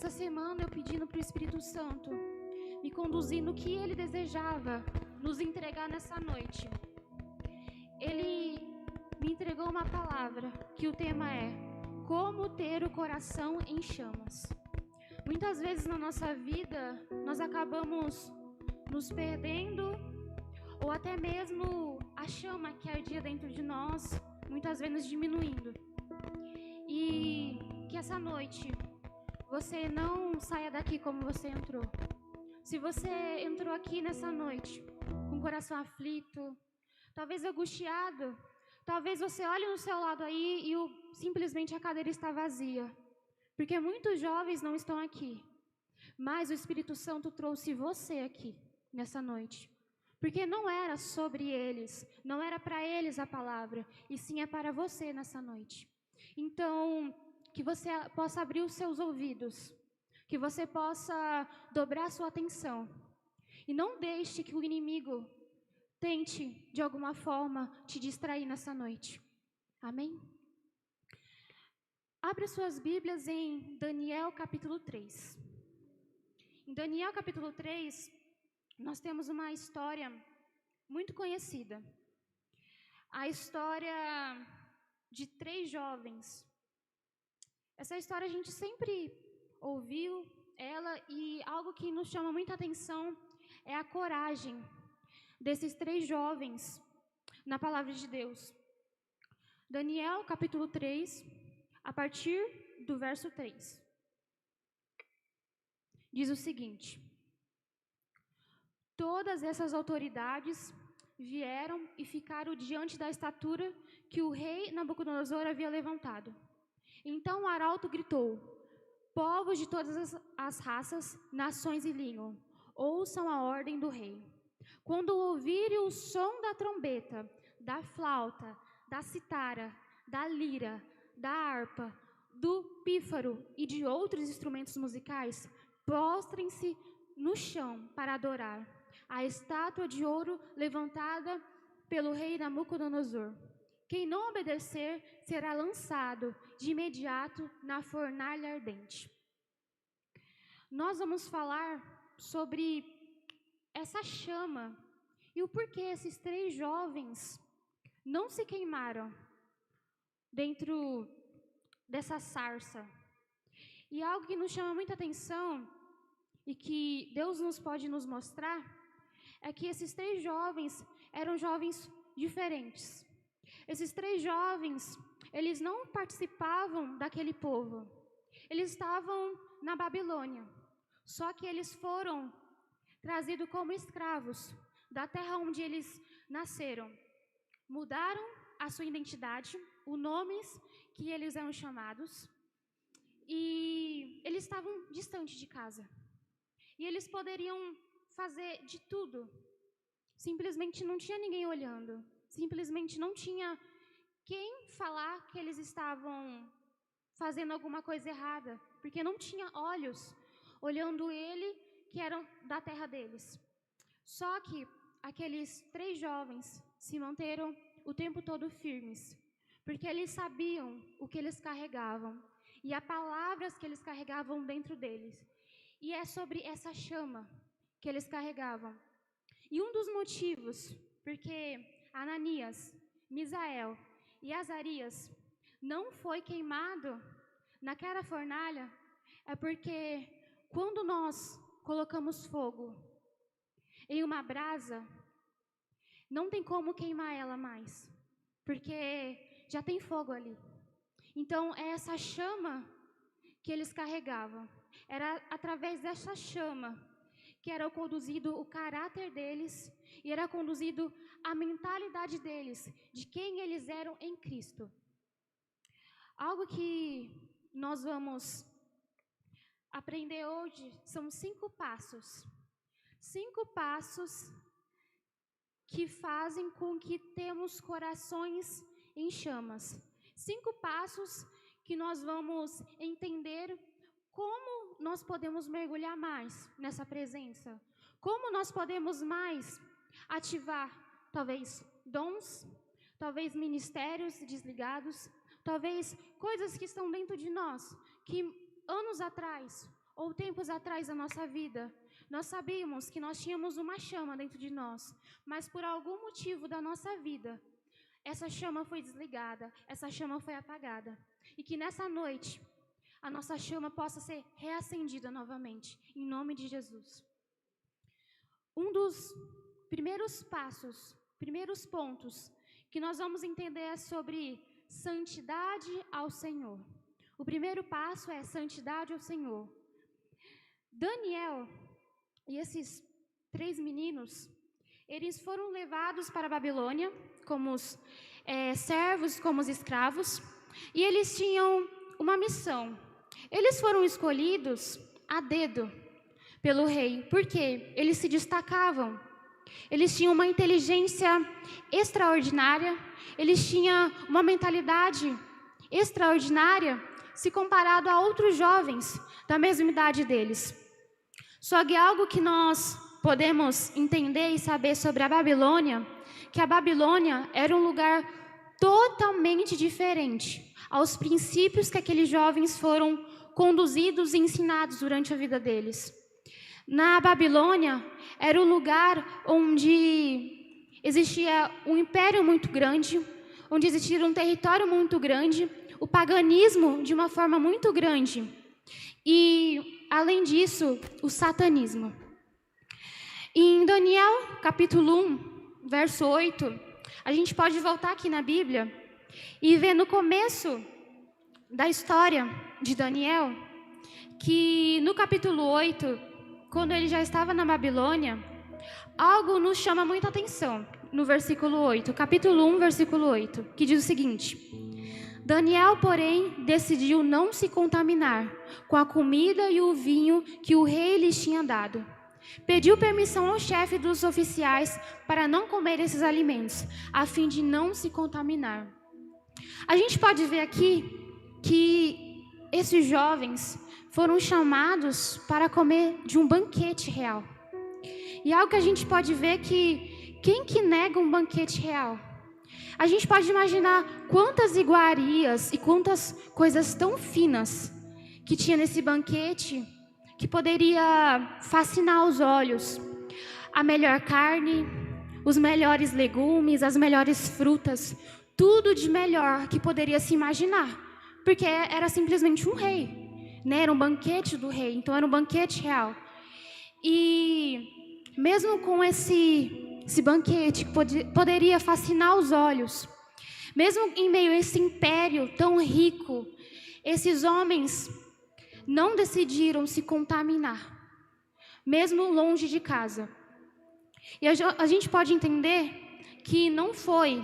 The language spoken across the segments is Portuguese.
essa semana eu pedindo para o Espírito Santo me conduzir no que Ele desejava nos entregar nessa noite. Ele me entregou uma palavra que o tema é como ter o coração em chamas. Muitas vezes na nossa vida nós acabamos nos perdendo, ou até mesmo a chama que ardia dentro de nós muitas vezes diminuindo. E que essa noite você não saia daqui como você entrou. Se você entrou aqui nessa noite com o coração aflito, talvez angustiado, talvez você olhe no seu lado aí e simplesmente a cadeira está vazia, porque muitos jovens não estão aqui, mas o Espírito Santo trouxe você aqui nessa noite, porque não era sobre eles, não era para eles a palavra, e sim é para você nessa noite. Então, que você possa abrir os seus ouvidos, que você possa dobrar sua atenção, e não deixe que o inimigo tente, de alguma forma, te distrair nessa noite. Amém? Abra suas Bíblias em Daniel capítulo 3. Em Daniel capítulo 3, nós temos uma história muito conhecida. A história de 3 jovens. Essa história a gente sempre ouviu ela, e algo que nos chama muita atenção é a coragem desses 3 jovens na palavra de Deus. Daniel capítulo 3, a partir do verso 3. Diz o seguinte: todas essas autoridades vieram e ficaram diante da estatura que o rei Nabucodonosor havia levantado. Então o arauto gritou: povos de todas as raças, nações e línguas, ouçam a ordem do rei. Quando ouvirem o som da trombeta, da flauta, da citara, da lira, da harpa, do pífaro e de outros instrumentos musicais, prostrem-se no chão para adorar a estátua de ouro levantada pelo rei Nabucodonosor. Quem não obedecer será lançado de imediato na fornalha ardente. Nós vamos falar sobre essa chama e o porquê esses 3 jovens não se queimaram dentro dessa sarça. E algo que nos chama muita atenção e que Deus nos pode nos mostrar é que esses 3 jovens eram jovens diferentes. Esses 3 jovens, eles não participavam daquele povo. Eles estavam na Babilônia. Só que eles foram trazidos como escravos da terra onde eles nasceram. Mudaram a sua identidade, os nomes que eles eram chamados, e eles estavam distantes de casa. E eles poderiam fazer de tudo. Simplesmente não tinha ninguém olhando. Simplesmente não tinha quem falar que eles estavam fazendo alguma coisa errada, porque não tinha olhos olhando ele, que eram da terra deles. Só que aqueles 3 jovens se manteram o tempo todo firmes, porque eles sabiam o que eles carregavam e as palavras que eles carregavam dentro deles. E é sobre essa chama que eles carregavam. E um dos motivos porque Ananias, Misael e Azarias não foi queimado naquela fornalha é porque quando nós colocamos fogo em uma brasa, não tem como queimar ela mais, porque já tem fogo ali. Então é essa chama que eles carregavam. Era através dessa chama que era conduzido o caráter deles e era conduzido a mentalidade deles, de quem eles eram em Cristo. Algo que nós vamos aprender hoje são 5 passos. 5 passos que fazem com que temos corações em chamas. 5 passos que nós vamos entender como nós podemos mergulhar mais nessa presença. Como nós podemos mais ativar, talvez, dons, talvez ministérios desligados, talvez coisas que estão dentro de nós, que anos atrás, ou tempos atrás da nossa vida, nós sabíamos que nós tínhamos uma chama dentro de nós, mas por algum motivo da nossa vida, essa chama foi desligada, essa chama foi apagada. E que nessa noite, a nossa chama possa ser reacendida novamente, em nome de Jesus. Um dos primeiros pontos que nós vamos entender é sobre santidade ao Senhor. O primeiro passo é santidade ao Senhor. Daniel e esses 3 meninos, eles foram levados para a Babilônia como servos, como escravos, e eles tinham uma missão. Eles foram escolhidos a dedo pelo rei, porque eles se destacavam. Eles tinham uma inteligência extraordinária, eles tinham uma mentalidade extraordinária se comparado a outros jovens da mesma idade deles. Só que algo que nós podemos entender e saber sobre a Babilônia, que a Babilônia era um lugar totalmente diferente aos princípios que aqueles jovens foram conduzidos e ensinados durante a vida deles. Na Babilônia, era um lugar onde existia um império muito grande, onde existia um território muito grande, o paganismo de uma forma muito grande e, além disso, o satanismo. Em Daniel, capítulo 1, verso 8, a gente pode voltar aqui na Bíblia e ver no começo da história de Daniel, que no capítulo 8, quando ele já estava na Babilônia, algo nos chama muita atenção no versículo 8, capítulo 1, versículo 8, que diz o seguinte: Daniel, porém, decidiu não se contaminar com a comida e o vinho que o rei lhes tinha dado. Pediu permissão ao chefe dos oficiais para não comer esses alimentos, a fim de não se contaminar. A gente pode ver aqui que esses jovens foram chamados para comer de um banquete real. E algo que a gente pode ver que quem que nega um banquete real? A gente pode imaginar quantas iguarias e quantas coisas tão finas que tinha nesse banquete que poderia fascinar os olhos. A melhor carne, os melhores legumes, as melhores frutas, tudo de melhor que poderia se imaginar, porque era simplesmente um rei, né? Era um banquete do rei, então era um banquete real. E mesmo com esse banquete que poderia fascinar os olhos, mesmo em meio a esse império tão rico, esses homens não decidiram se contaminar, mesmo longe de casa. E a gente pode entender que não foi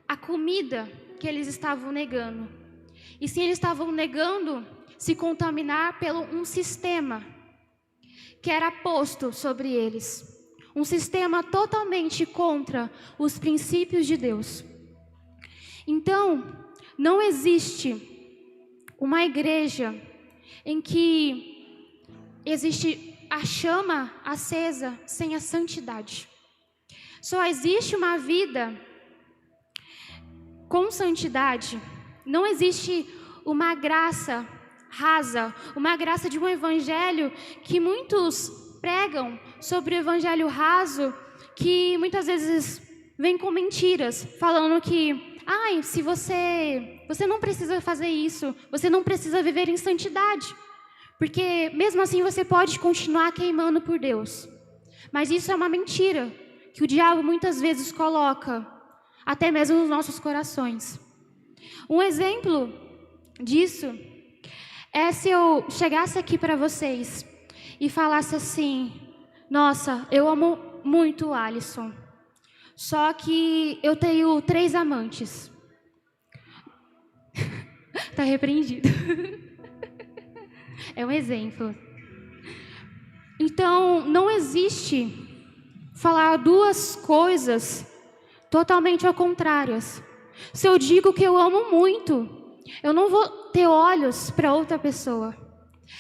a comida que eles estavam negando, e sim eles estavam negando se contaminar pelo um sistema que era posto sobre eles. Um sistema totalmente contra os princípios de Deus. Então, não existe uma igreja em que existe a chama acesa sem a santidade. Só existe uma vida com santidade. Não existe uma graça rasa, uma graça de um evangelho que muitos pregam sobre o evangelho raso, que muitas vezes vem com mentiras, falando que se você não precisa fazer isso, você não precisa viver em santidade, porque mesmo assim você pode continuar queimando por Deus. Mas isso é uma mentira que o diabo muitas vezes coloca até mesmo nos nossos corações. Um exemplo disso é se eu chegasse aqui para vocês e falasse assim: nossa, eu amo muito o Alisson, só que eu tenho 3 amantes. Tá repreendido. É um exemplo. Então, não existe falar 2 coisas totalmente ao contrárias. Se eu digo que eu amo muito, eu não vou ter olhos para outra pessoa.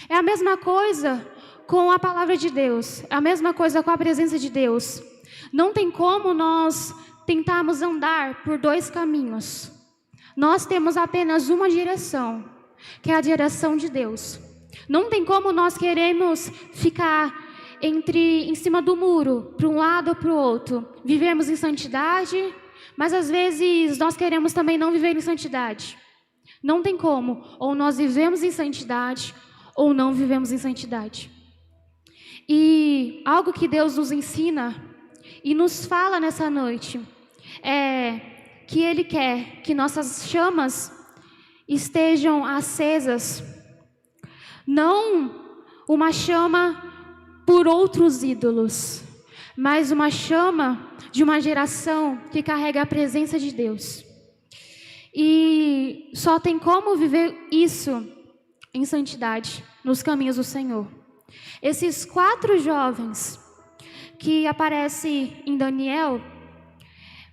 É a mesma coisa com a palavra de Deus, é a mesma coisa com a presença de Deus. Não tem como nós tentarmos andar por 2 caminhos. Nós temos apenas uma direção, que é a direção de Deus. Não tem como nós queremos ficar em cima do muro, para um lado ou para o outro. Vivemos em santidade, mas às vezes nós queremos também não viver em santidade. Não tem como. Ou nós vivemos em santidade, ou não vivemos em santidade. E algo que Deus nos ensina e nos fala nessa noite é que Ele quer que nossas chamas estejam acesas, não uma chama por outros ídolos, mas uma chama de uma geração que carrega a presença de Deus. E só tem como viver isso em santidade, nos caminhos do Senhor. Esses 4 jovens que aparecem em Daniel,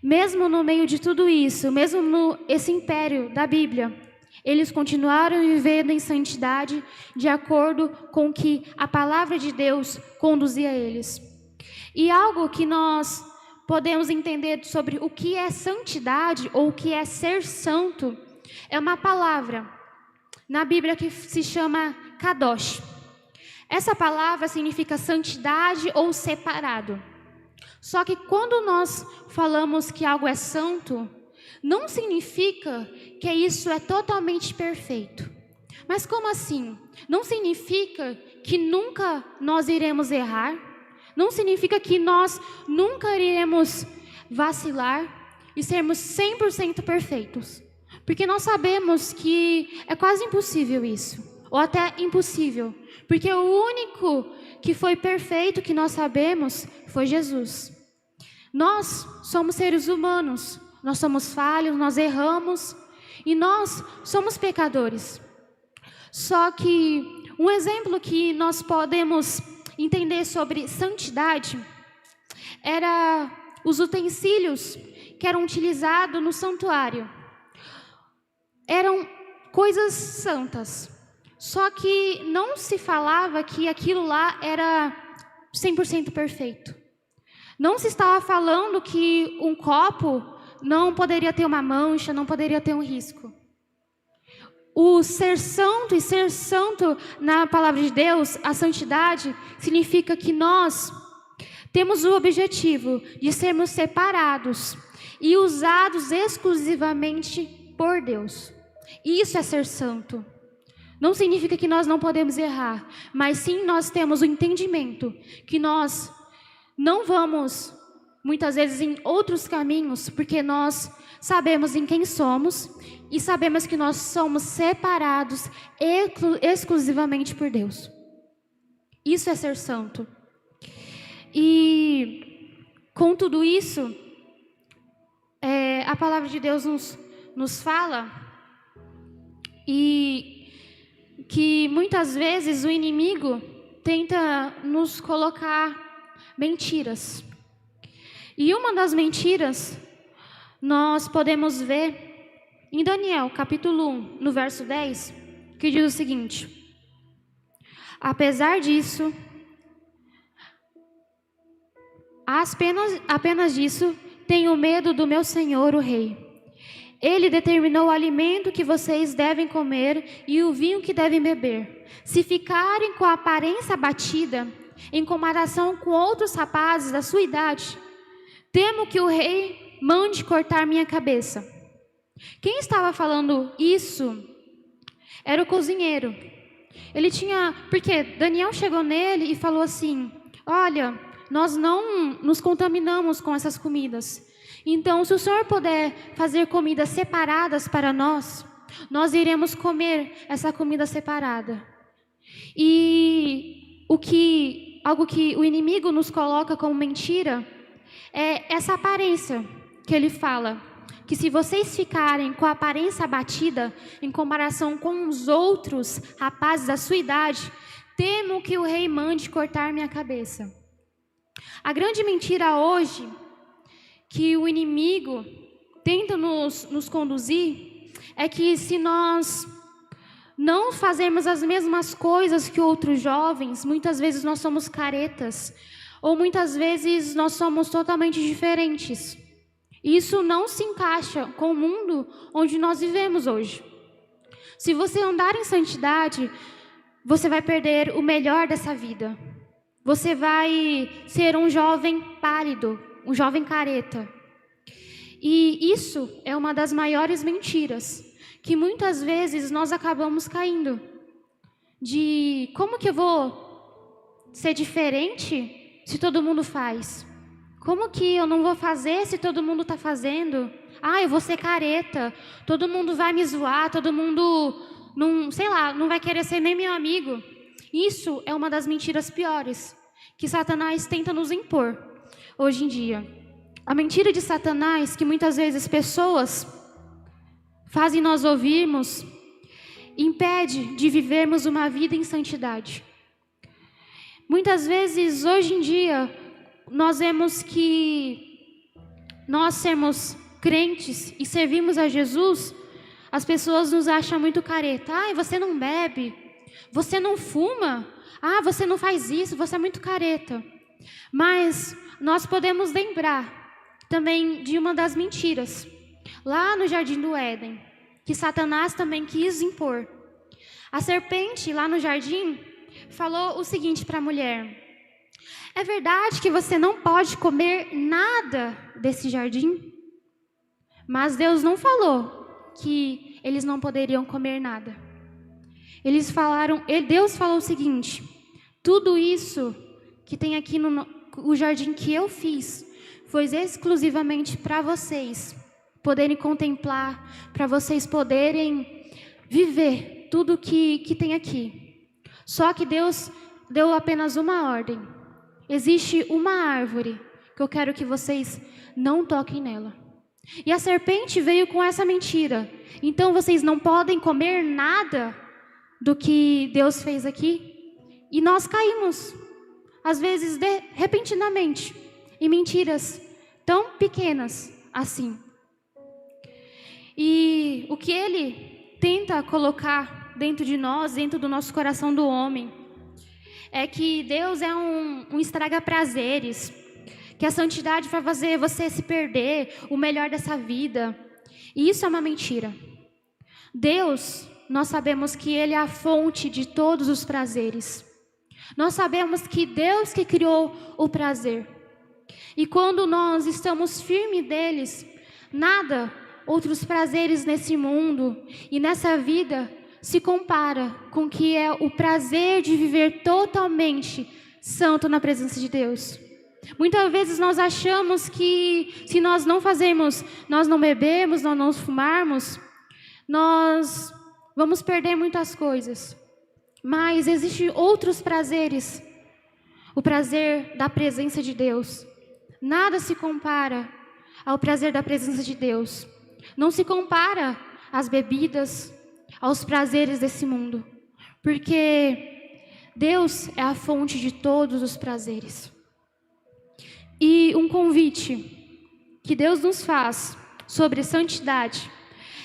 mesmo no meio de tudo isso, mesmo nesse império da Bíblia, eles continuaram vivendo em santidade de acordo com o que a palavra de Deus conduzia eles. E algo que nós podemos entender sobre o que é santidade ou o que é ser santo é uma palavra na Bíblia que se chama kadosh. Essa palavra significa santidade ou separado. Só que quando nós falamos que algo é santo, não significa que isso é totalmente perfeito. Mas como assim? Não significa que nunca nós iremos errar. Não significa que nós nunca iremos vacilar e sermos 100% perfeitos. Porque nós sabemos que é quase impossível isso. Ou até impossível. Porque o único que foi perfeito que nós sabemos foi Jesus. Nós somos seres humanos. Nós somos falhos, nós erramos e nós somos pecadores. Só que um exemplo que nós podemos entender sobre santidade era os utensílios que eram utilizados no santuário. Eram coisas santas. Só que não se falava que aquilo lá era 100% perfeito. Não se estava falando que um copo não poderia ter uma mancha, não poderia ter um risco. O ser santo e ser santo na palavra de Deus, a santidade, significa que nós temos o objetivo de sermos separados e usados exclusivamente por Deus. Isso é ser santo. Não significa que nós não podemos errar, mas sim nós temos o entendimento que nós não vamos muitas vezes em outros caminhos, porque nós sabemos em quem somos e sabemos que nós somos separados exclusivamente por Deus. Isso é ser santo. E com tudo isso, a palavra de Deus nos fala e que muitas vezes o inimigo tenta nos colocar mentiras. E uma das mentiras nós podemos ver em Daniel, capítulo 1, no verso 10, que diz o seguinte: apesar disso, apenas disso, tenho medo do meu senhor, o rei. Ele determinou o alimento que vocês devem comer e o vinho que devem beber. Se ficarem com a aparência abatida, em comparação com outros rapazes da sua idade, temo que o rei mande cortar minha cabeça. Quem estava falando isso era o cozinheiro. Porque Daniel chegou nele e falou assim: olha, nós não nos contaminamos com essas comidas. Então, se o Senhor puder fazer comidas separadas para nós iremos comer essa comida separada. E algo que o inimigo nos coloca como mentira é essa aparência que ele fala, que se vocês ficarem com a aparência abatida em comparação com os outros rapazes da sua idade, temo que o rei mande cortar minha cabeça. A grande mentira hoje que o inimigo tenta nos conduzir é que se nós não fazermos as mesmas coisas que outros jovens, muitas vezes nós somos caretas, ou muitas vezes nós somos totalmente diferentes. Isso não se encaixa com o mundo onde nós vivemos hoje. Se você andar em santidade, você vai perder o melhor dessa vida. Você vai ser um jovem pálido, um jovem careta. E isso é uma das maiores mentiras, que muitas vezes nós acabamos caindo. De como que eu vou ser diferente se todo mundo faz? Como que eu não vou fazer se todo mundo está fazendo? Eu vou ser careta, todo mundo vai me zoar, todo mundo, não vai querer ser nem meu amigo. Isso é uma das mentiras piores que Satanás tenta nos impor hoje em dia. A mentira de Satanás, que muitas vezes pessoas fazem nós ouvirmos, impede de vivermos uma vida em santidade. Muitas vezes, hoje em dia, nós vemos que nós sermos crentes e servimos a Jesus, as pessoas nos acham muito careta. Você não bebe, você não fuma, você não faz isso, você é muito careta. Mas nós podemos lembrar também de uma das mentiras, lá no Jardim do Éden, que Satanás também quis impor. A serpente, lá no jardim, falou o seguinte para a mulher: é verdade que você não pode comer nada desse jardim? Mas Deus não falou que eles não poderiam comer nada. Deus falou o seguinte: tudo isso que tem aqui no jardim que eu fiz, foi exclusivamente para vocês poderem contemplar, para vocês poderem viver tudo que tem aqui. Só que Deus deu apenas uma ordem. Existe uma árvore que eu quero que vocês não toquem nela. E a serpente veio com essa mentira. Então vocês não podem comer nada do que Deus fez aqui? E nós caímos, às vezes repentinamente, em mentiras tão pequenas assim. E o que ele tenta colocar dentro de nós, dentro do nosso coração do homem, é que Deus é um estraga-prazeres, que a santidade vai fazer você se perder o melhor dessa vida. E isso é uma mentira. Deus, nós sabemos que Ele é a fonte de todos os prazeres. Nós sabemos que Deus que criou o prazer. E quando nós estamos firmes deles, nada, outros prazeres nesse mundo e nessa vida se compara com o que é o prazer de viver totalmente santo na presença de Deus. Muitas vezes nós achamos que se nós não fazermos, nós não bebemos, nós não fumarmos, nós vamos perder muitas coisas. Mas existem outros prazeres. O prazer da presença de Deus. Nada se compara ao prazer da presença de Deus. Não se compara às bebidas, aos prazeres desse mundo. Porque Deus é a fonte de todos os prazeres. E um convite que Deus nos faz sobre santidade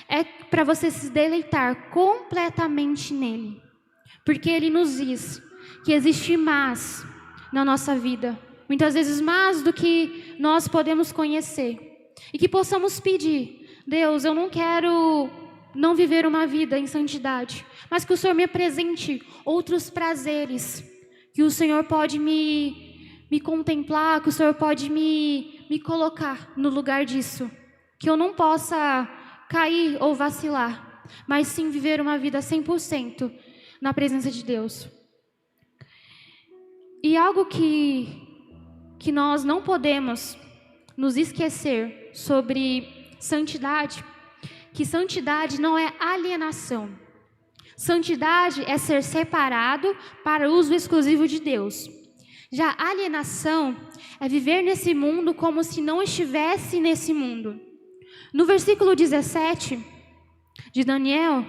é para você se deleitar completamente nele. Porque Ele nos diz que existe mais na nossa vida. Muitas vezes mais do que nós podemos conhecer. E que possamos pedir: Deus, eu não quero não viver uma vida em santidade, mas que o Senhor me apresente outros prazeres. Que o Senhor pode me contemplar, que o Senhor pode me colocar no lugar disso. Que eu não possa cair ou vacilar, mas sim viver uma vida 100% na presença de Deus. E algo que nós não podemos nos esquecer sobre santidade, que santidade não é alienação. Santidade é ser separado para uso exclusivo de Deus. Já alienação é viver nesse mundo como se não estivesse nesse mundo. No versículo 17 de Daniel,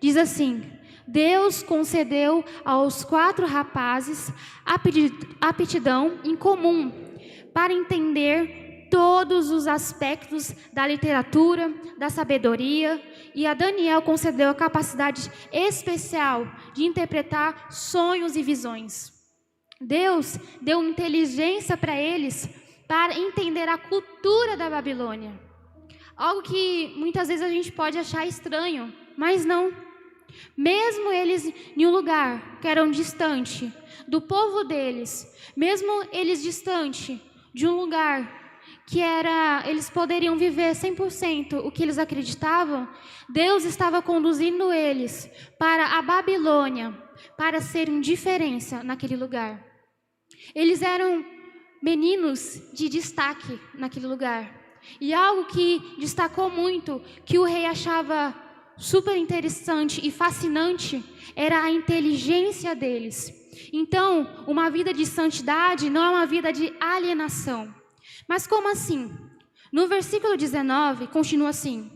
diz assim: Deus concedeu aos 4 rapazes aptidão em comum para entender todos os aspectos da literatura, da sabedoria, e a Daniel concedeu a capacidade especial de interpretar sonhos e visões. Deus deu inteligência para eles para entender a cultura da Babilônia. Algo que muitas vezes a gente pode achar estranho, mas não. Mesmo eles em um lugar que era distante do povo deles, mesmo eles distante de um lugar que eles poderiam viver 100% o que eles acreditavam, Deus estava conduzindo eles para a Babilônia, para serem diferença naquele lugar. Eles eram meninos de destaque naquele lugar. E algo que destacou muito, que o rei achava super interessante e fascinante, era a inteligência deles. Então, uma vida de santidade não é uma vida de alienação. Mas como assim? No versículo 19, continua assim: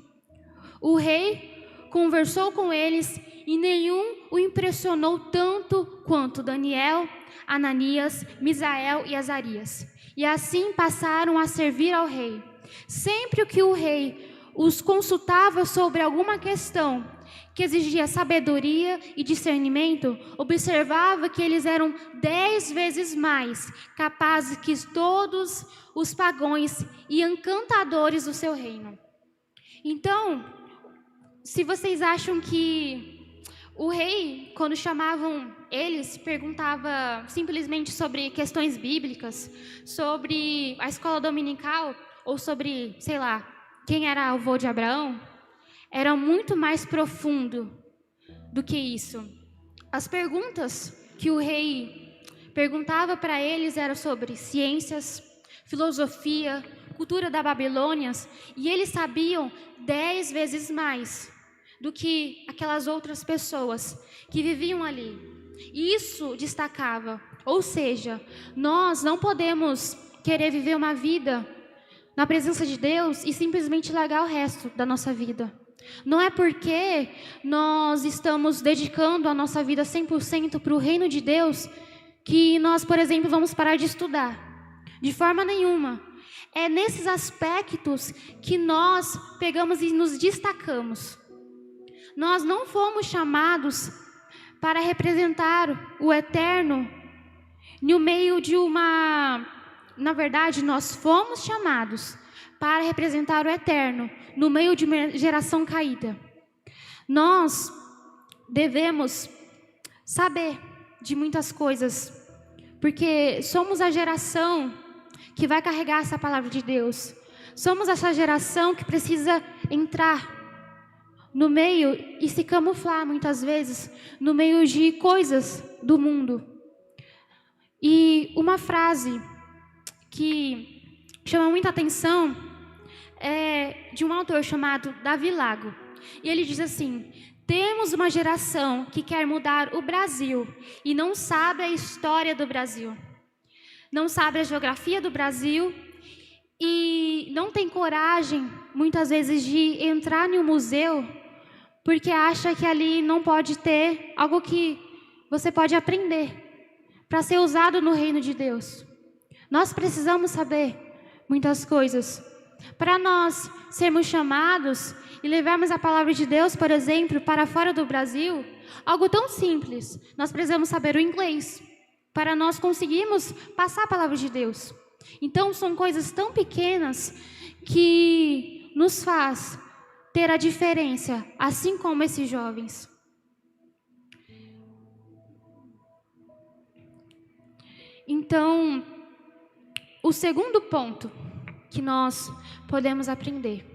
o rei conversou com eles e nenhum o impressionou tanto quanto Daniel, Ananias, Misael e Azarias. E assim passaram a servir ao rei. Sempre que o rei os consultava sobre alguma questão que exigia sabedoria e discernimento, observava que eles eram 10 vezes mais capazes que todos os pagões e encantadores do seu reino. Então, se vocês acham que o rei, quando chamavam eles, perguntava simplesmente sobre questões bíblicas, sobre a escola dominical, ou sobre, sei lá, quem era o avô de Abraão, era muito mais profundo do que isso. As perguntas que o rei perguntava para eles eram sobre ciências, filosofia, cultura da Babilônia, e eles sabiam 10 vezes mais do que aquelas outras pessoas que viviam ali. E isso destacava. Ou seja, nós não podemos querer viver uma vida na presença de Deus e simplesmente largar o resto da nossa vida. Não é porque nós estamos dedicando a nossa vida 100% para o reino de Deus que nós, por exemplo, vamos parar de estudar. De forma nenhuma. É nesses aspectos que nós pegamos e nos destacamos. Nós não fomos chamados para representar o eterno no meio de uma... Na verdade, nós fomos chamados para representar o eterno no meio de uma geração caída. Nós devemos saber de muitas coisas, porque somos a geração que vai carregar essa palavra de Deus. Somos essa geração que precisa entrar no meio e se camuflar muitas vezes no meio de coisas do mundo. E uma frase que chama muita atenção é de um autor chamado Davi Lago. E ele diz assim: temos uma geração que quer mudar o Brasil e não sabe a história do Brasil, não sabe a geografia do Brasil e não tem coragem, muitas vezes, de entrar em um museu porque acha que ali não pode ter algo que você pode aprender para ser usado no reino de Deus. Nós precisamos saber muitas coisas. Para nós sermos chamados e levarmos a palavra de Deus, por exemplo, para fora do Brasil, algo tão simples, nós precisamos saber o inglês, para nós conseguirmos passar a palavra de Deus. Então, são coisas tão pequenas que nos faz ter a diferença, assim como esses jovens. Então, o segundo ponto que nós podemos aprender: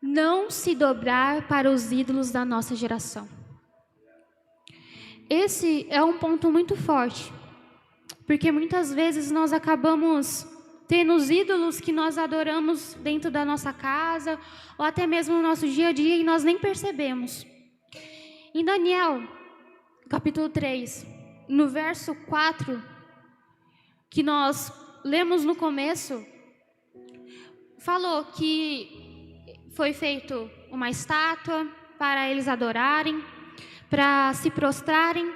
não se dobrar para os ídolos da nossa geração. Esse é um ponto muito forte, porque muitas vezes nós acabamos tendo os ídolos que nós adoramos dentro da nossa casa, ou até mesmo no nosso dia a dia, e nós nem percebemos. Em Daniel, capítulo 3, no verso 4, que nós lemos no começo, falou que foi feito uma estátua para eles adorarem, para se prostrarem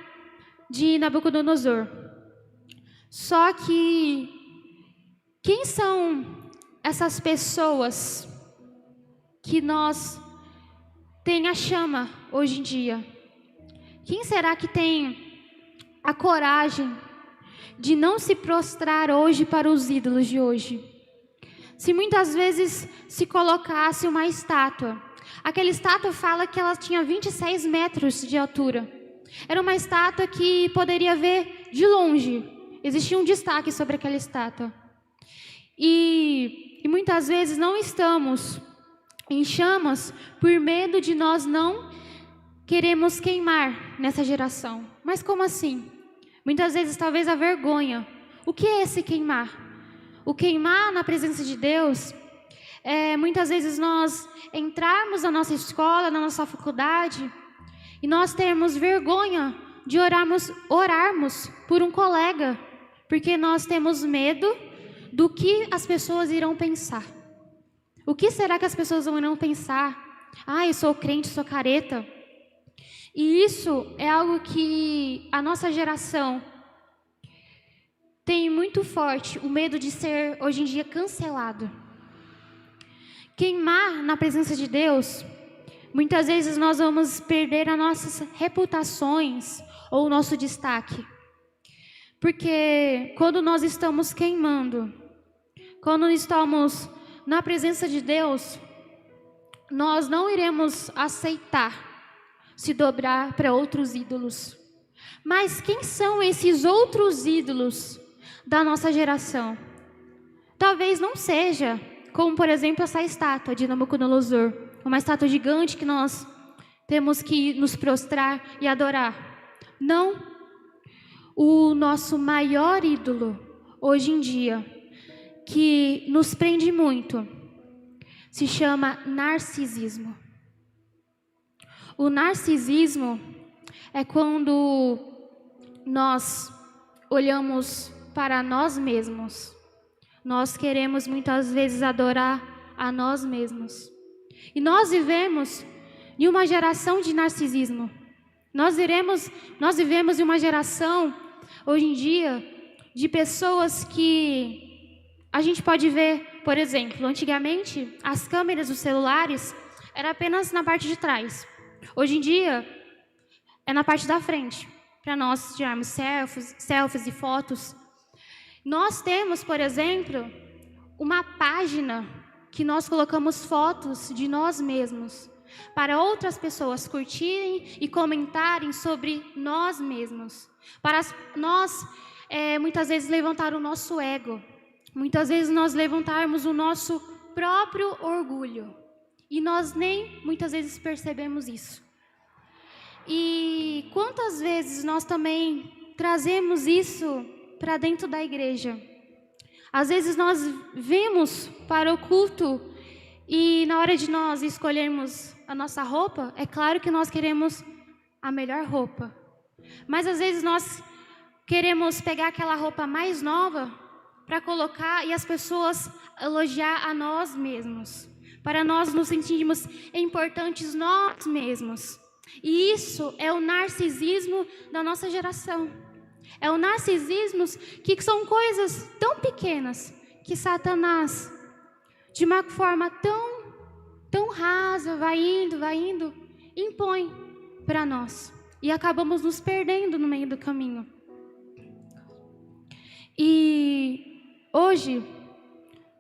de Nabucodonosor. Só que quem são essas pessoas que nós tem a chama hoje em dia? Quem será que tem a coragem de não se prostrar hoje para os ídolos de hoje? Se muitas vezes se colocasse uma estátua Aquela estátua fala que ela tinha 26 metros de altura. Era uma estátua que poderia ver de longe. Existia um destaque sobre aquela estátua. E muitas vezes não estamos em chamas por medo de nós não queremos queimar nessa geração. Mas como assim? Muitas vezes talvez a vergonha. O que é esse queimar? O queimar na presença de Deus é muitas vezes nós entrarmos na nossa escola, na nossa faculdade, e nós termos vergonha de orarmos por um colega, porque nós temos medo do que as pessoas irão pensar. O que será que as pessoas irão pensar? Ah, eu sou crente, sou careta. E isso é algo que a nossa geração tem muito forte, o medo de ser, hoje em dia, cancelado. Queimar na presença de Deus, muitas vezes nós vamos perder as nossas reputações ou o nosso destaque. Porque quando nós estamos queimando, quando estamos na presença de Deus, nós não iremos aceitar se dobrar para outros ídolos. Mas quem são esses outros ídolos da nossa geração? Talvez não seja como, por exemplo, essa estátua de Nabucodonosor, uma estátua gigante que nós temos que nos prostrar e adorar. Não. O nosso maior ídolo, hoje em dia, que nos prende muito, se chama narcisismo. O narcisismo é quando nós olhamos para nós mesmos. Nós queremos muitas vezes adorar a nós mesmos. E nós vivemos em uma geração de narcisismo. Nós vivemos em uma geração, hoje em dia, de pessoas que a gente pode ver, por exemplo, antigamente, as câmeras dos celulares eram apenas na parte de trás. Hoje em dia, é na parte da frente, para nós tirarmos selfies e fotos. Nós temos, por exemplo, uma página que nós colocamos fotos de nós mesmos, para outras pessoas curtirem e comentarem sobre nós mesmos. Para nós, muitas vezes, levantar o nosso ego. Muitas vezes nós levantarmos o nosso próprio orgulho. E nós nem, muitas vezes, percebemos isso. E quantas vezes nós também trazemos isso para dentro da igreja? Às vezes nós vemos para o culto e na hora de nós escolhermos a nossa roupa, é claro que nós queremos a melhor roupa. Mas às vezes nós queremos pegar aquela roupa mais nova para colocar e as pessoas elogiar a nós mesmos, para nós nos sentirmos importantes nós mesmos. E isso é o narcisismo da nossa geração. É o narcisismo que são coisas tão pequenas que Satanás, de uma forma tão rasa, vai indo, impõe para nós. E acabamos nos perdendo no meio do caminho. E hoje,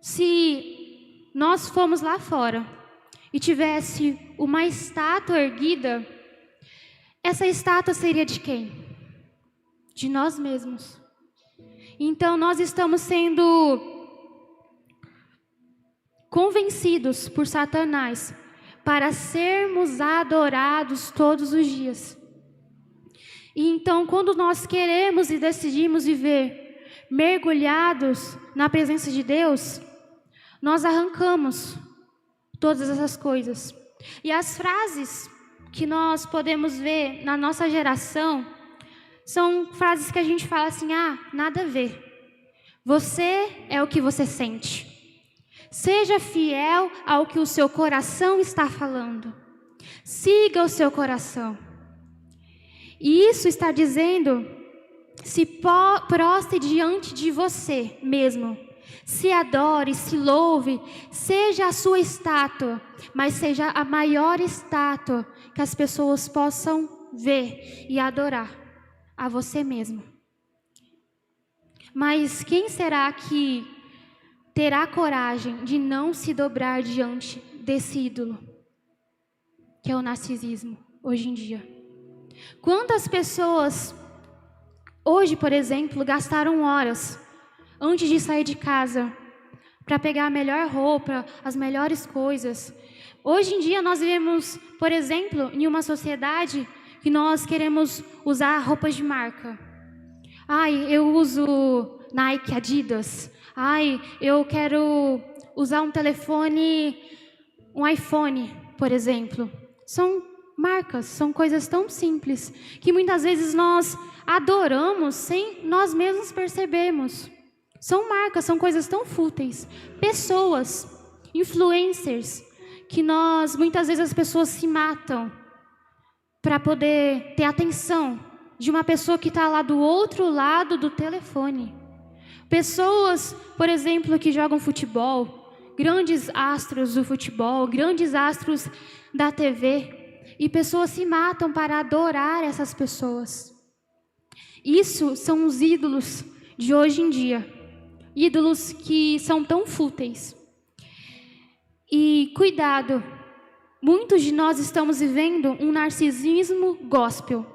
se nós formos lá fora e tivesse uma estátua erguida, essa estátua seria de quem? De nós mesmos. Então nós estamos sendo convencidos por Satanás para sermos adorados todos os dias. E então quando nós queremos e decidimos viver mergulhados na presença de Deus, nós arrancamos todas essas coisas. E as frases que nós podemos ver na nossa geração são frases que a gente fala assim: ah, nada a ver. Você é o que você sente. Seja fiel ao que o seu coração está falando. Siga o seu coração. E isso está dizendo: se prostre diante de você mesmo. Se adore, se louve, seja a sua estátua, mas seja a maior estátua que as pessoas possam ver e adorar. A você mesmo. Mas quem será que terá coragem de não se dobrar diante desse ídolo? que é o narcisismo hoje em dia. Quantas pessoas hoje, por exemplo, gastaram horas antes de sair de casa para pegar a melhor roupa, as melhores coisas. Hoje em dia nós vivemos, por exemplo, em uma sociedade que nós queremos usar roupas de marca. Ai, eu uso Nike, Adidas. Ai, eu quero usar um telefone, um iPhone, por exemplo. São marcas, são coisas tão simples que muitas vezes nós adoramos sem nós mesmos percebermos. São marcas, são coisas tão fúteis. Pessoas, influencers, que muitas vezes as pessoas se matam para poder ter atenção de uma pessoa que está lá do outro lado do telefone. Pessoas, por exemplo, que jogam futebol, grandes astros do futebol, grandes astros da TV, e pessoas se matam para adorar essas pessoas. Isso são os ídolos de hoje em dia, ídolos que são tão fúteis. E cuidado, muitos de nós estamos vivendo um narcisismo gospel,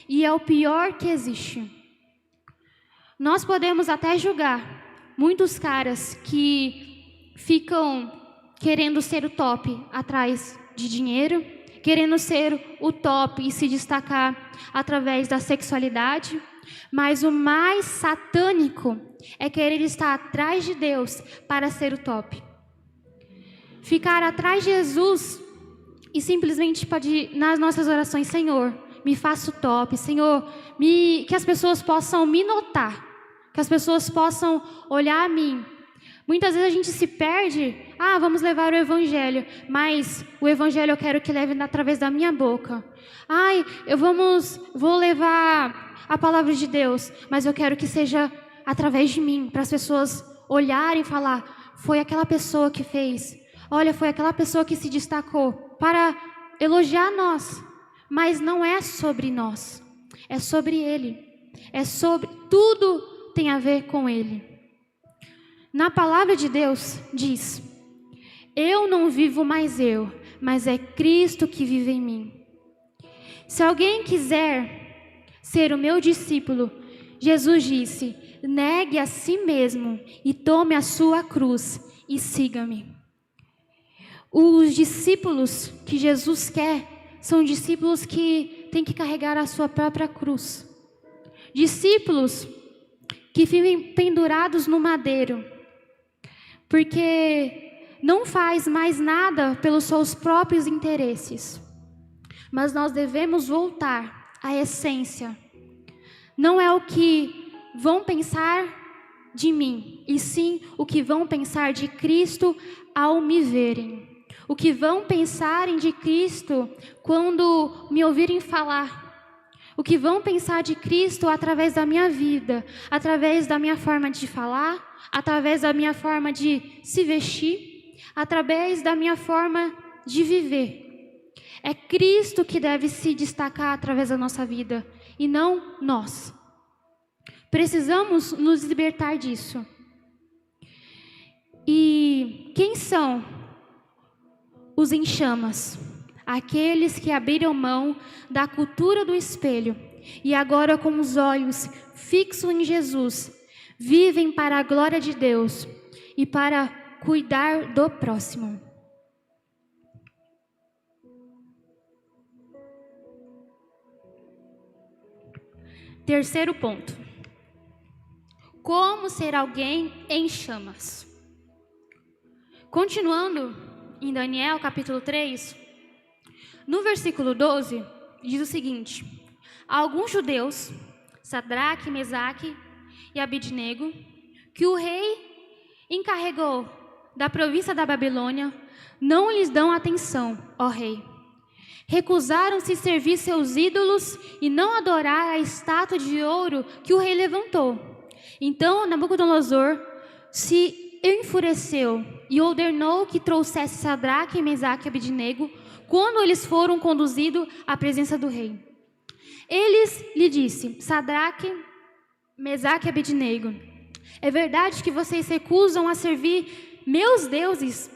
e é o pior que existe. Nós podemos até julgar muitos caras que ficam querendo ser o top atrás de dinheiro, querendo ser o top e se destacar através da sexualidade, mas o mais satânico é querer estar atrás de Deus para ser o top. Ficar atrás de Jesus e simplesmente pedir nas nossas orações: Senhor, me faça o top, Senhor, que as pessoas possam me notar, que as pessoas possam olhar a mim. Muitas vezes a gente se perde, vamos levar o Evangelho, mas o Evangelho eu quero que leve através da minha boca. Vou levar a palavra de Deus, mas eu quero que seja através de mim, para as pessoas olharem e falar: foi aquela pessoa que fez, olha, foi aquela pessoa que se destacou, para elogiar nós. Mas não é sobre nós, é sobre Ele, tudo tem a ver com Ele. Na palavra de Deus diz: eu não vivo mais eu, mas é Cristo que vive em mim. Se alguém quiser ser o meu discípulo, Jesus disse: negue a si mesmo e tome a sua cruz e siga-me. Os discípulos que Jesus quer são discípulos que têm que carregar a sua própria cruz. Discípulos que vivem pendurados no madeiro, porque não faz mais nada pelos seus próprios interesses. Mas nós devemos voltar à essência. Não é o que vão pensar de mim, e sim o que vão pensar de Cristo ao me verem. O que vão pensarem de Cristo quando me ouvirem falar. O que vão pensar de Cristo através da minha vida, através da minha forma de falar, através da minha forma de se vestir, através da minha forma de viver. É Cristo que deve se destacar através da nossa vida, e não nós. Precisamos nos libertar disso. E quem são os em chamas? Aqueles que abriram mão da cultura do espelho e agora, com os olhos fixos em Jesus, vivem para a glória de Deus e para cuidar do próximo. Terceiro ponto: como ser alguém em chamas? Continuando em Daniel capítulo 3, no versículo 12, diz o seguinte: alguns judeus, Sadraque, Mesaque e Abidnego, que o rei encarregou da província da Babilônia, não lhes dão atenção, ó rei. Recusaram-se servir seus ídolos e não adorar a estátua de ouro que o rei levantou. Então Nabucodonosor se enfureceu e ordenou que trouxesse Sadraque, Mesaque e Abidnego quando eles foram conduzidos à presença do rei. Eles lhe disse: Sadraque, Mesaque e Abidnego, é verdade que vocês recusam a servir meus deuses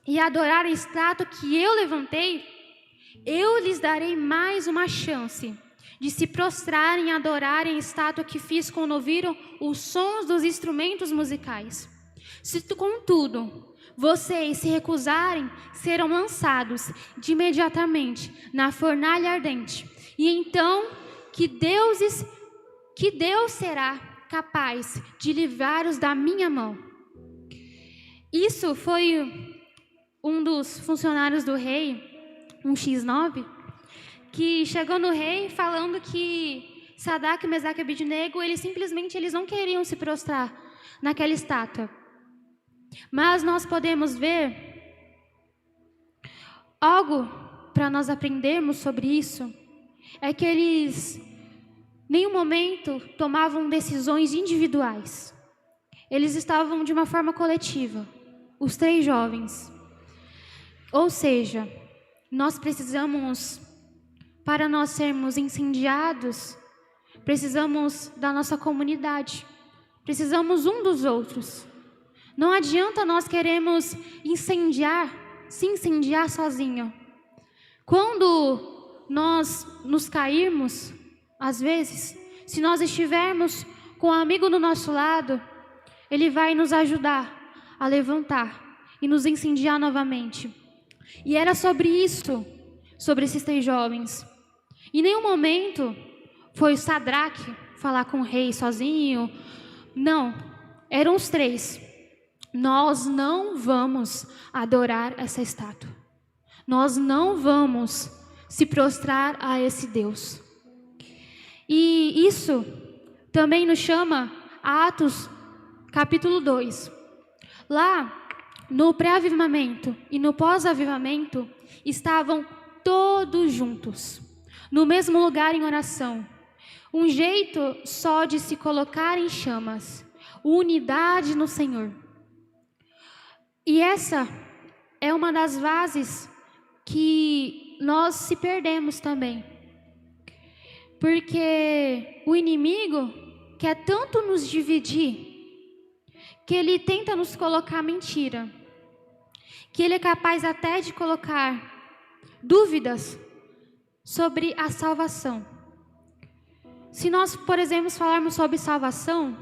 e a adorar a estátua que eu levantei? Eu lhes darei mais uma chance de se prostrarem e adorarem a estátua que fiz quando ouviram os sons dos instrumentos musicais. Se, contudo, vocês se recusarem, serão lançados de imediatamente na fornalha ardente. E então que Deus será capaz de livrar-os da minha mão. Isso foi um dos funcionários do rei, um X9, que chegou no rei falando que Sadraque, Mesaque e Abednego, eles não queriam se prostrar naquela estátua. Mas nós podemos ver algo para nós aprendermos sobre isso, é que eles em nenhum momento tomavam decisões individuais. Eles estavam de uma forma coletiva, os 3 jovens. Ou seja, nós precisamos, para nós sermos incendiados, precisamos da nossa comunidade, precisamos um dos outros. Não adianta nós queremos se incendiar sozinho. Quando nós nos cairmos, às vezes, se nós estivermos com um amigo do nosso lado, ele vai nos ajudar a levantar e nos incendiar novamente. E era sobre isso, sobre esses 3 jovens. Em nenhum momento foi Sadraque falar com o rei sozinho. Não, eram os 3. Nós não vamos adorar essa estátua. Nós não vamos se prostrar a esse Deus. E isso também nos chama a Atos capítulo 2. Lá, no pré-avivamento e no pós-avivamento, estavam todos juntos, no mesmo lugar em oração. Um jeito só de se colocar em chamas, unidade no Senhor. E essa é uma das bases que nós se perdemos também. Porque o inimigo quer tanto nos dividir, que ele tenta nos colocar mentira, que ele é capaz até de colocar dúvidas sobre a salvação. Se nós, por exemplo, falarmos sobre salvação,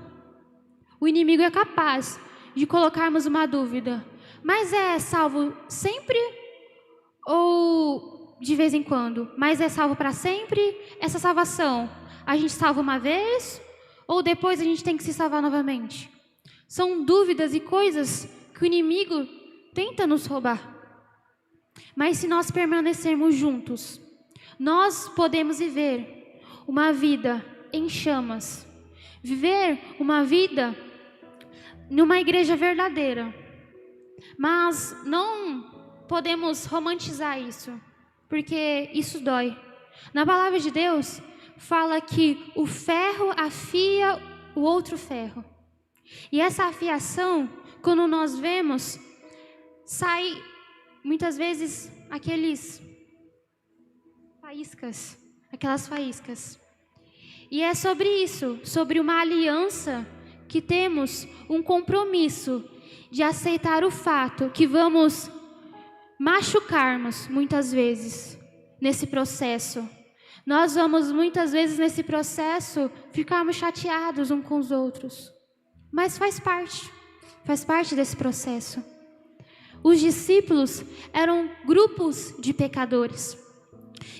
o inimigo é capaz de colocarmos uma dúvida. Mas é salvo sempre ou de vez em quando? Mas é salvo para sempre? Essa salvação, a gente salva uma vez ou depois a gente tem que se salvar novamente? São dúvidas e coisas que o inimigo tenta nos roubar. Mas se nós permanecermos juntos, nós podemos viver uma vida em chamas. Viver uma vida numa igreja verdadeira. Mas não podemos romantizar isso, porque isso dói. Na palavra de Deus, fala que o ferro afia o outro ferro. E essa afiação, quando nós vemos, sai muitas vezes aquelas faíscas. E é sobre isso, sobre uma aliança que temos, um compromisso de aceitar o fato que vamos machucarmos muitas vezes nesse processo. Nós vamos muitas vezes nesse processo ficarmos chateados uns com os outros. Mas faz parte desse processo. Os discípulos eram grupos de pecadores.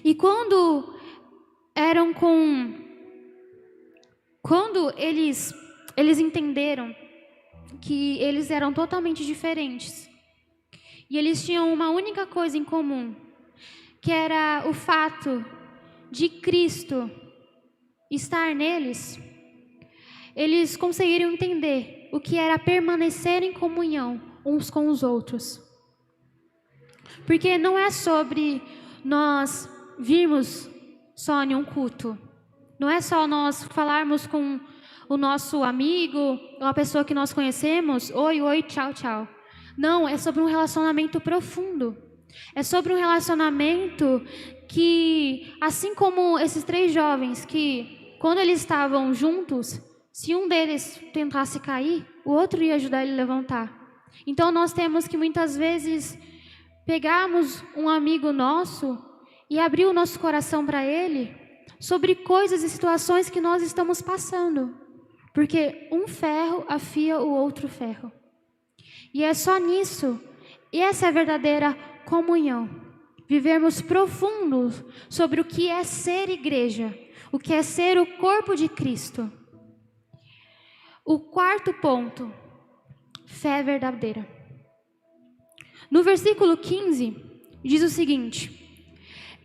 E quando eles entenderam que eles eram totalmente diferentes, e eles tinham uma única coisa em comum, que era o fato de Cristo estar neles, eles conseguiram entender o que era permanecer em comunhão uns com os outros. Porque não é sobre nós virmos só em um culto, não é só nós falarmos com o nosso amigo, ou a pessoa que nós conhecemos, oi, tchau, tchau. Não, é sobre um relacionamento profundo. É sobre um relacionamento que, assim como esses 3 jovens, que quando eles estavam juntos, se um deles tentasse cair, o outro ia ajudar ele a levantar. Então nós temos que muitas vezes pegarmos um amigo nosso e abrir o nosso coração para Ele sobre coisas e situações que nós estamos passando. Porque um ferro afia o outro ferro. E é só nisso, e essa é a verdadeira comunhão. Vivermos profundos sobre o que é ser igreja, o que é ser o corpo de Cristo. O quarto ponto, fé verdadeira. No versículo 15, diz o seguinte: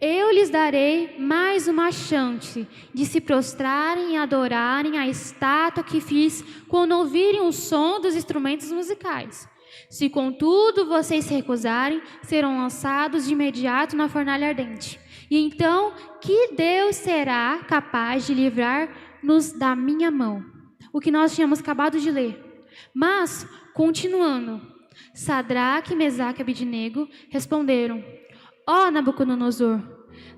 eu lhes darei mais uma chance de se prostrarem e adorarem a estátua que fiz quando ouvirem o som dos instrumentos musicais. Se, contudo, vocês se recusarem, serão lançados de imediato na fornalha ardente. E então, que Deus será capaz de livrar-nos da minha mão? O que nós tínhamos acabado de ler. Mas, continuando, Sadraque, Mesaque e Abednego responderam: ó Nabucodonosor,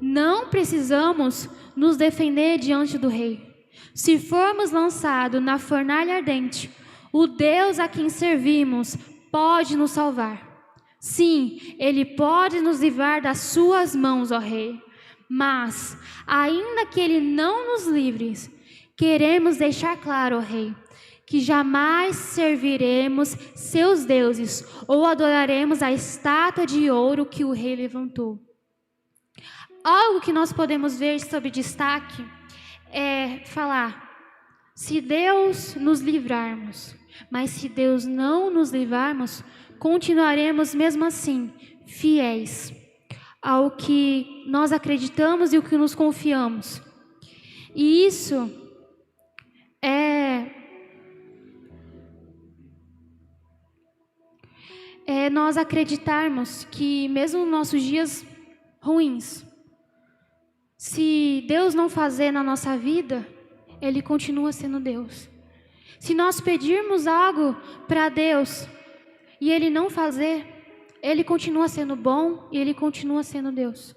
não precisamos nos defender diante do rei. Se formos lançados na fornalha ardente, o Deus a quem servimos pode nos salvar. Sim, Ele pode nos livrar das suas mãos, ó rei. Mas, ainda que Ele não nos livre, queremos deixar claro, ó rei, que jamais serviremos seus deuses ou adoraremos a estátua de ouro que o rei levantou. Algo que nós podemos ver sob destaque é falar: se Deus nos livrarmos, mas se Deus não nos livrarmos, continuaremos mesmo assim fiéis ao que nós acreditamos e o que nos confiamos. E isso é nós acreditarmos que mesmo nos nossos dias ruins, se Deus não fazer na nossa vida, Ele continua sendo Deus. Se nós pedirmos algo para Deus e Ele não fazer, Ele continua sendo bom e Ele continua sendo Deus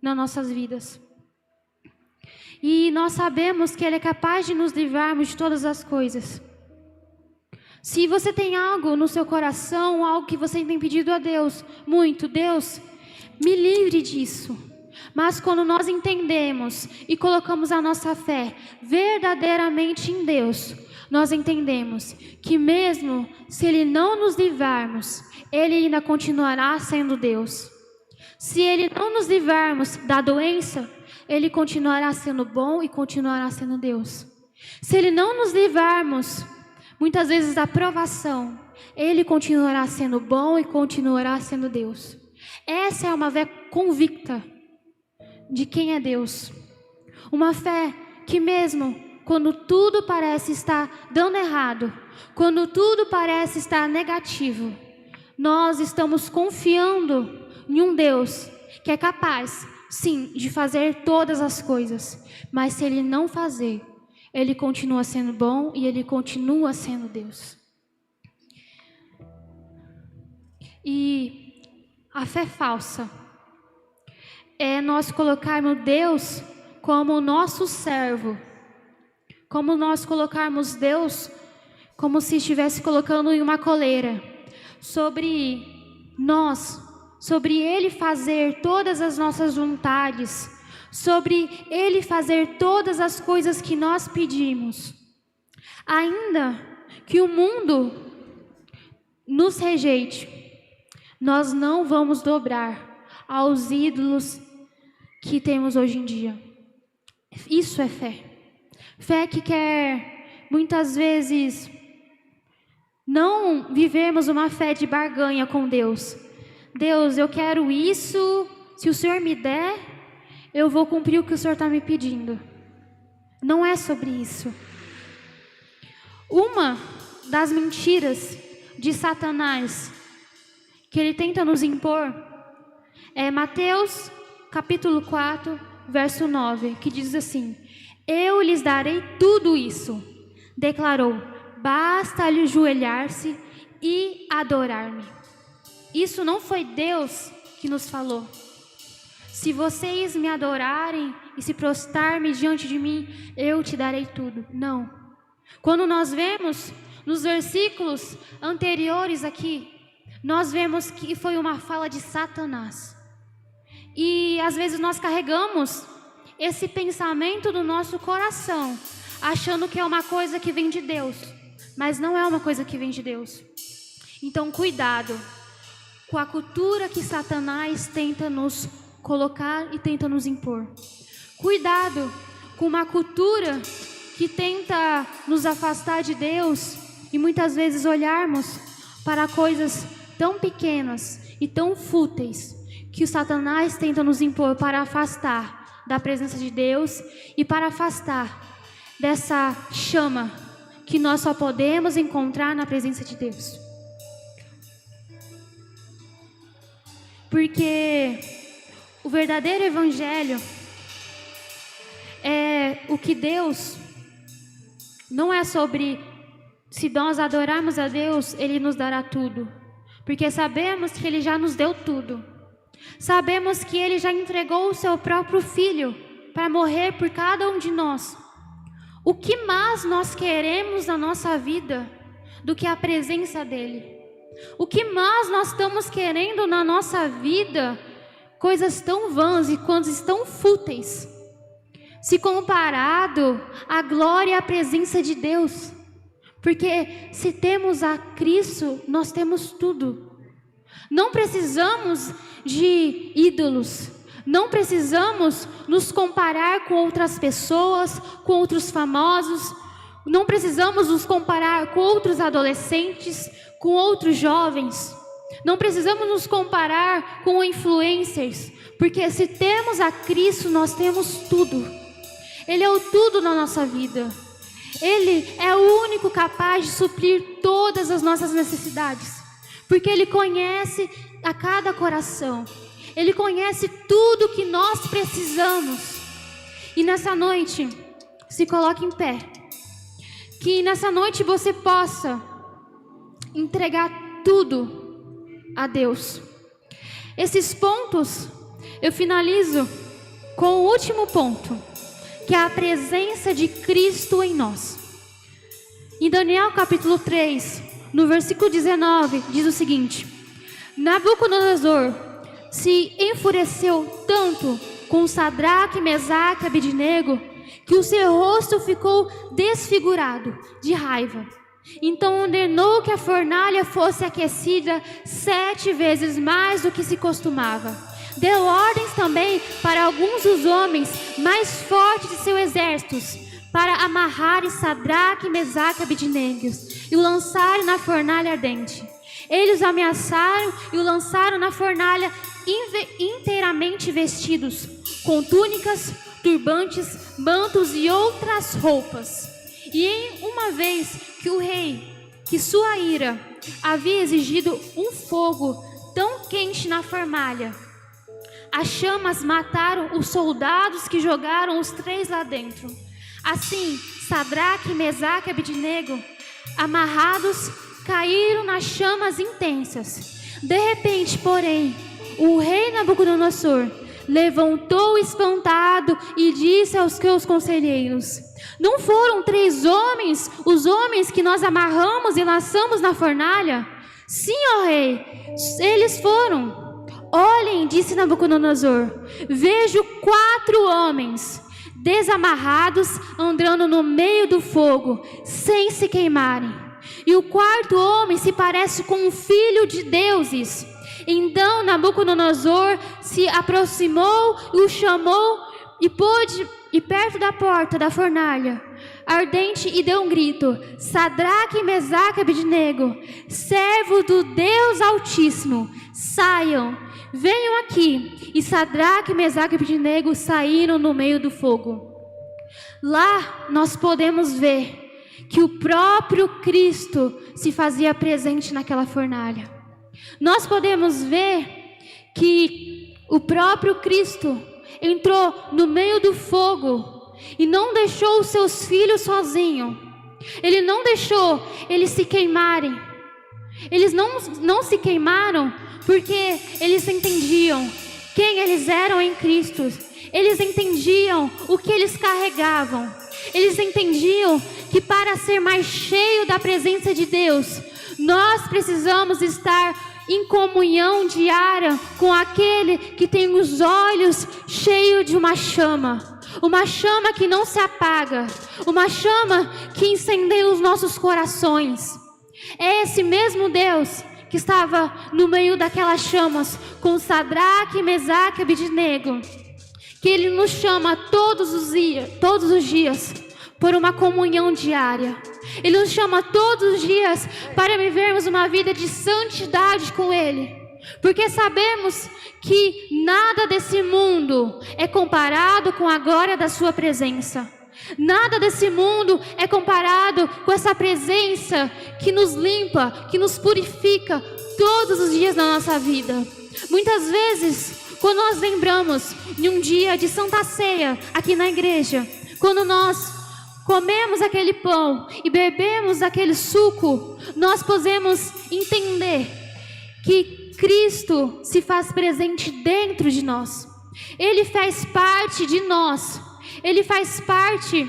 nas nossas vidas. E nós sabemos que Ele é capaz de nos livrarmos de todas as coisas. Se você tem algo no seu coração, algo que você tem pedido a Deus, muito, Deus, me livre disso. Mas quando nós entendemos e colocamos a nossa fé verdadeiramente em Deus, nós entendemos que mesmo se Ele não nos livrarmos, Ele ainda continuará sendo Deus. Se Ele não nos livrarmos da doença, Ele continuará sendo bom e continuará sendo Deus. Se Ele não nos livrarmos, muitas vezes, da provação, Ele continuará sendo bom e continuará sendo Deus. Essa é uma fé convicta de quem é Deus. Uma fé que mesmo quando tudo parece estar dando errado, quando tudo parece estar negativo, nós estamos confiando em um Deus que é capaz, sim, de fazer todas as coisas. Mas se Ele não fazer, Ele continua sendo bom e Ele continua sendo Deus. E a fé falsa é nós colocarmos Deus como o nosso servo, como nós colocarmos Deus como se estivesse colocando em uma coleira sobre nós, sobre Ele fazer todas as nossas vontades, sobre Ele fazer todas as coisas que nós pedimos. Ainda que o mundo nos rejeite, nós não vamos dobrar aos ídolos que temos hoje em dia. Isso é fé. Fé que quer, muitas vezes, não vivermos uma fé de barganha com Deus. Deus, eu quero isso, se o Senhor me der, eu vou cumprir o que o Senhor está me pedindo. Não é sobre isso. Uma das mentiras de Satanás que ele tenta nos impor é Mateus capítulo 4, verso 9, que diz assim: eu lhes darei tudo isso. Declarou: basta-lhe ajoelhar-se e adorar-me. Isso não foi Deus que nos falou. Se vocês me adorarem e se prostrarem diante de mim, eu te darei tudo. Não. Quando nós vemos nos versículos anteriores aqui, nós vemos que foi uma fala de Satanás. E às vezes nós carregamos esse pensamento no nosso coração, achando que é uma coisa que vem de Deus, mas não é uma coisa que vem de Deus. Então, cuidado com a cultura que Satanás tenta nos colocar e tenta nos impor. Cuidado com uma cultura que tenta nos afastar de Deus e muitas vezes olharmos para coisas tão pequenas e tão fúteis que o Satanás tenta nos impor para afastar da presença de Deus e para afastar dessa chama que nós só podemos encontrar na presença de Deus. Porque o verdadeiro evangelho é o que Deus não é sobre se nós adorarmos a Deus, Ele nos dará tudo. Porque sabemos que Ele já nos deu tudo. Sabemos que Ele já entregou o seu próprio Filho para morrer por cada um de nós. O que mais nós queremos na nossa vida do que a presença dEle? O que mais nós estamos querendo na nossa vida? Coisas tão vãs e coisas tão fúteis, se comparado à glória e à presença de Deus. Porque se temos a Cristo, nós temos tudo. Não precisamos de ídolos, não precisamos nos comparar com outras pessoas, com outros famosos, não precisamos nos comparar com outros adolescentes, com outros jovens, não precisamos nos comparar com influencers, porque se temos a Cristo, nós temos tudo. Ele é o tudo na nossa vida. Ele é o único capaz de suprir todas as nossas necessidades, porque Ele conhece a cada coração. Ele conhece tudo que nós precisamos. E nessa noite, se coloque em pé. Que nessa noite você possa entregar tudo a Deus. Esses pontos, eu finalizo com o último ponto, que é a presença de Cristo em nós. Em Daniel capítulo 3, no versículo 19, diz o seguinte: Nabucodonosor se enfureceu tanto com Sadraque, Mesaque e Abednego, que o seu rosto ficou desfigurado de raiva. Então ordenou que a fornalha fosse aquecida 7 vezes mais do que se costumava. Deu ordens também para alguns dos homens mais fortes de seus exércitos, para amarrarem Sadraque, Mesaque e Abednego e o lançarem na fornalha ardente. Eles o ameaçaram e o lançaram na fornalha inteiramente vestidos, com túnicas, turbantes, mantos e outras roupas. E em uma vez que o rei, que sua ira, havia exigido um fogo tão quente na fornalha, as chamas mataram os soldados que jogaram os 3 lá dentro. Assim, Sadraque, Mesaque e Abednego, amarrados, caíram nas chamas intensas. De repente, porém, o rei Nabucodonosor levantou espantado e disse aos seus conselheiros: Não foram 3 homens, os homens que nós amarramos e lançamos na fornalha? Sim, ó rei, eles foram. Olhem, disse Nabucodonosor, vejo 4 homens desamarrados andando no meio do fogo, sem se queimarem. E o 4º homem se parece com um filho de deuses. Então Nabucodonosor se aproximou e o chamou e pôde ir perto da porta da fornalha ardente e deu um grito: Sadraque, Mesaque e Abednego, servo do Deus Altíssimo, saiam, venham aqui. E Sadraque, Mesaque e Abednego saíram no meio do fogo. Lá nós podemos ver que o próprio Cristo se fazia presente naquela fornalha. Nós podemos ver que o próprio Cristo entrou no meio do fogo e não deixou os seus filhos sozinhos. Ele não deixou eles se queimarem. Eles não se queimaram porque eles entendiam quem eles eram em Cristo. Eles entendiam o que eles carregavam. Eles entendiam que para ser mais cheio da presença de Deus, nós precisamos estar em comunhão diária com aquele que tem os olhos cheios de uma chama que não se apaga, uma chama que incendeia os nossos corações. É esse mesmo Deus que estava no meio daquelas chamas com Sadraque, Mesaque e Abednego, que Ele nos chama todos os dias por uma comunhão diária. Ele nos chama todos os dias para vivermos uma vida de santidade com Ele, porque sabemos que nada desse mundo é comparado com a glória da sua presença. Nada desse mundo é comparado com essa presença que nos limpa, que nos purifica todos os dias da nossa vida. Muitas vezes, quando nós lembramos de um dia de Santa Ceia aqui na igreja, quando nós comemos aquele pão e bebemos aquele suco, nós podemos entender que Cristo se faz presente dentro de nós. Ele faz parte de nós. Ele faz parte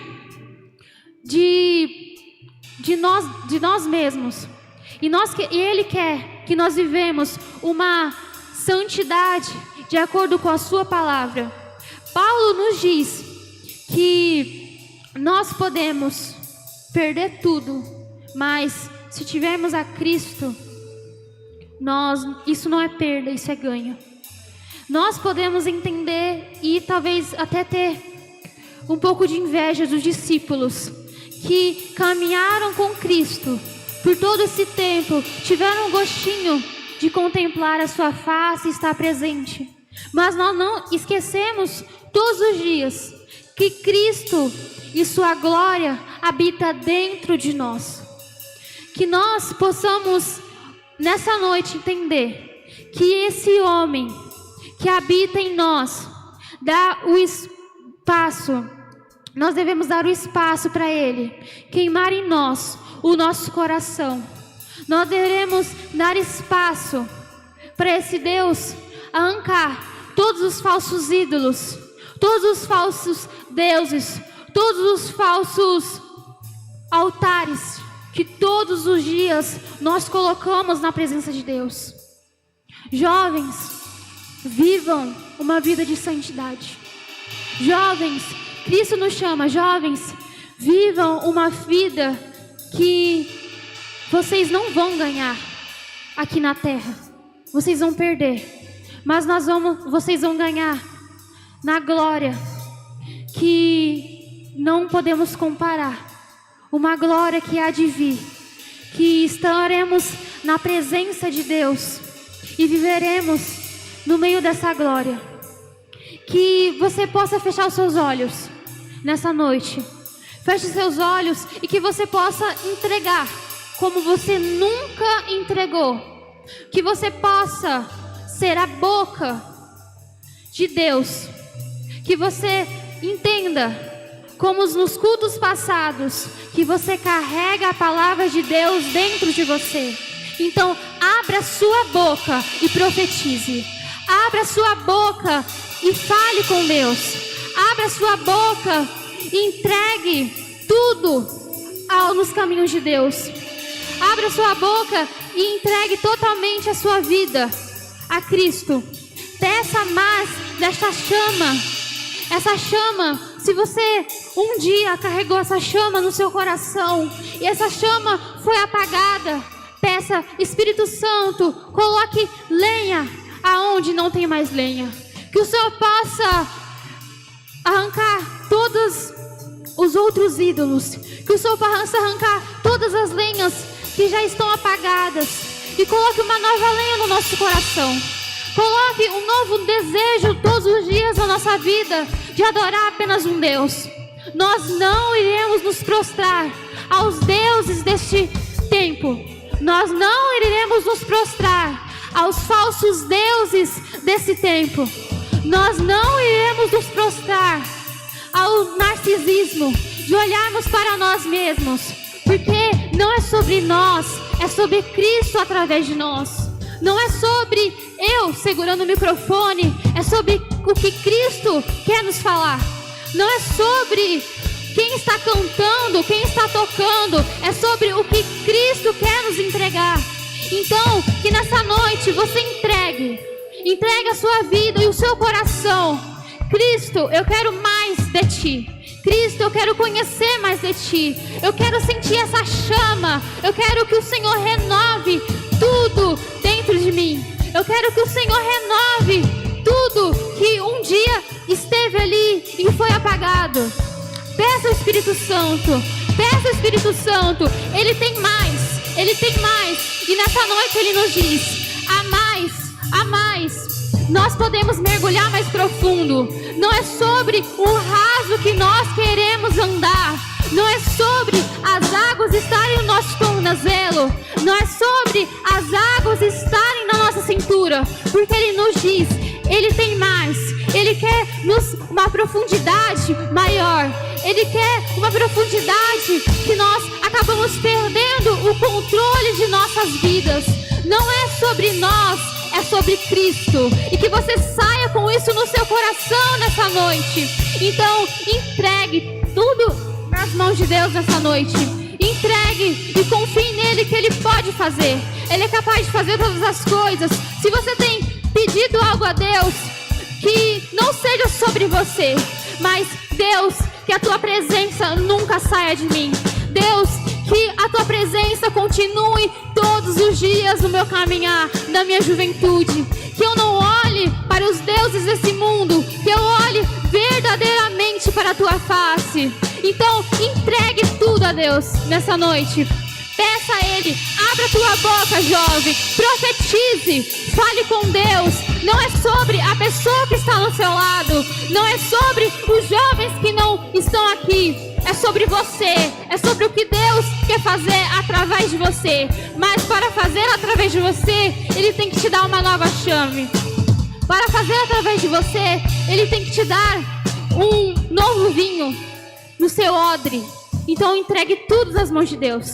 de nós mesmos. E Ele quer que nós vivemos uma santidade de acordo com a sua palavra. Paulo nos diz que nós podemos perder tudo, mas se tivermos a Cristo, isso não é perda, isso é ganho. Nós podemos entender e talvez até ter um pouco de inveja dos discípulos que caminharam com Cristo por todo esse tempo, tiveram um gostinho de contemplar a sua face e estar presente. Mas nós não esquecemos todos os dias que Cristo e sua glória habita dentro de nós. Que nós possamos nessa noite entender que esse homem que habita em nós dá o espaço. Nós devemos dar o espaço para Ele queimar em nós o nosso coração. Nós devemos dar espaço para esse Deus arrancar todos os falsos ídolos, todos os falsos deuses, todos os falsos altares que todos os dias nós colocamos na presença de Deus. Jovens, vivam uma vida de santidade. Jovens, Cristo nos chama, jovens, vivam uma vida que vocês não vão ganhar aqui na terra. Vocês vão perder, mas vocês vão ganhar na glória que não podemos comparar. Uma glória que há de vir, que estaremos na presença de Deus e viveremos no meio dessa glória. Que você possa fechar os seus olhos nessa noite. Feche seus olhos e que você possa entregar como você nunca entregou. Que você possa ser a boca de Deus. Que você entenda, como nos cultos passados, que você carrega a palavra de Deus dentro de você. Então, abra sua boca e profetize. Abra sua boca e fale com Deus. Abra sua boca e entregue tudo nos caminhos de Deus. Abra sua boca e entregue totalmente a sua vida a Cristo. Peça mais desta chama. Essa chama, se você um dia carregou essa chama no seu coração e essa chama foi apagada, peça, Espírito Santo, coloque lenha aonde não tem mais lenha. Que o Senhor possa arrancar todos os outros ídolos. Que o Senhor possa arrancar todas as lenhas que já estão apagadas. E coloque uma nova lenha no nosso coração. Coloque um novo desejo todos os dias na nossa vida de adorar apenas um Deus. Nós não iremos nos prostrar aos deuses deste tempo. Nós não iremos nos prostrar aos falsos deuses desse tempo. Nós não iremos nos prostrar ao narcisismo de olharmos para nós mesmos, porque não é sobre nós, é sobre Cristo através de nós. Não é sobre eu segurando o microfone, é sobre o que Cristo quer nos falar. Não é sobre quem está cantando, quem está tocando, é sobre o que Cristo quer nos entregar. Então, que nessa noite você entregue a sua vida e o seu coração. Cristo, eu quero mais de Ti. Cristo, eu quero conhecer mais de Ti. Eu quero sentir essa chama. Eu quero que o Senhor renove tudo dentro de mim. Eu quero que o Senhor renove tudo que um dia esteve ali e foi apagado. Peça ao Espírito Santo. Peça ao Espírito Santo. Ele tem mais. Ele tem mais. E nessa noite Ele nos diz: há mais, há mais. Nós podemos mergulhar mais profundo. Não é sobre o raso que nós queremos andar. Não é sobre as águas estarem no nosso tornozelo. Não é sobre as águas estarem na nossa cintura. Porque Ele nos diz, Ele tem mais. Ele quer uma profundidade maior. Ele quer uma profundidade que nós acabamos perdendo o controle de nossas vidas. Não é sobre nós, é sobre Cristo. E que você saia com isso no seu coração nessa noite. Então, entregue tudo nas mãos de Deus nessa noite. Entregue e confie nele, que Ele pode fazer. Ele é capaz de fazer todas as coisas. Se você tem pedido algo a Deus, que não seja sobre você, mas Deus, que a Tua presença nunca saia de mim. Deus, que a Tua presença continue todos os dias no meu caminhar, na minha juventude. Que eu não olhe para os deuses desse mundo, que eu olhe verdadeiramente para a Tua face. Então, entregue tudo a Deus nessa noite. Peça a Ele, abra a tua boca, jovem, profetize, fale com Deus. Não é sobre a pessoa que está no seu lado, não é sobre os jovens que não estão aqui, é sobre você, é sobre o que Deus quer fazer através de você. Mas para fazer através de você, Ele tem que te dar uma nova chave. Para fazer através de você, Ele tem que te dar um novo vinho no seu odre. Então entregue tudo nas mãos de Deus.